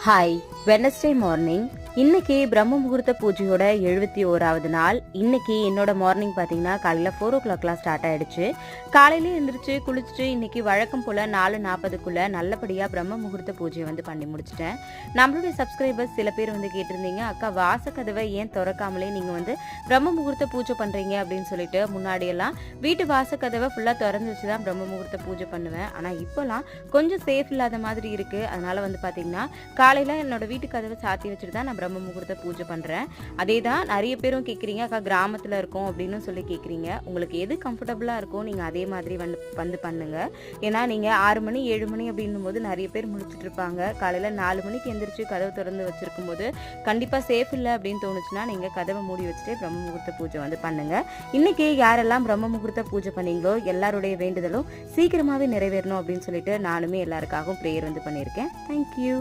Hi, Wednesday morning. இன்னைக்கு பிரம்ம முகூர்த்த பூஜையோட 71வது நாள். இன்னைக்கு என்னோட மார்னிங் பார்த்தீங்கன்னா காலையில் 4 o'clockலாம் ஸ்டார்ட் ஆயிடுச்சு. காலையிலே எழுந்திரிச்சு குளிச்சுட்டு இன்னைக்கு வழக்கம் போல் 4:40க்குள்ள நல்லபடியாக பிரம்ம முகூர்த்த பூஜையை பண்ணி முடிச்சிட்டேன். நம்மளுடைய சப்ஸ்கிரைபர்ஸ் சில பேர் கேட்டிருந்தீங்க, அக்கா வாசக்கதவை ஏன் திறக்காமலே நீங்கள் பிரம்ம முகூர்த்த பூஜை பண்ணுறீங்க அப்படின்னு சொல்லிட்டு. முன்னாடியெல்லாம் வீட்டு வாசக்கதவை ஃபுல்லாக திறந்து வச்சு தான் பிரம்ம முகூர்த்த பூஜை பண்ணுவேன். ஆனால் இப்போலாம் கொஞ்சம் சேஃப் இல்லாத மாதிரி இருக்குது. அதனால் பார்த்தீங்கன்னா காலையில் என்னோட வீட்டு கதவை சாத்தி வச்சுட்டு தான் நான் பிரம்ம முகூர்த்த பூஜை பண்ணுறேன். அதே தான் நிறைய பேரும் கேட்குறீங்க, அக்கா கிராமத்தில் இருக்கோம் அப்படின்னு சொல்லி கேட்குறீங்க. உங்களுக்கு எது கம்ஃபர்டபுளாக இருக்கும் நீங்கள் அதே மாதிரி வந்து பண்ணுங்கள். ஏன்னா நீங்கள் 6 மணி 7 மணி அப்படின்னும் போது நிறைய பேர் முடிச்சுட்டு இருப்பாங்க. காலையில் 4 மணிக்கு எந்திரிச்சு கதவு திறந்து வச்சுருக்கும் போது கண்டிப்பாக சேஃப் இல்லை அப்படின்னு தோணுச்சுன்னா நீங்கள் கதவை மூடி வச்சுட்டு பிரம்ம முகூர்த்த பூஜை பண்ணுங்கள். இன்றைக்கி யாரெல்லாம் பிரம்ம முகூர்த்த பூஜை பண்ணீங்களோ எல்லாருடைய வேண்டுதலும் சீக்கிரமாகவே நிறைவேறணும் அப்படின்னு சொல்லிட்டு நானுமே எல்லாருக்காகவும் ப்ரேயர் பண்ணியிருக்கேன். தேங்க்யூ.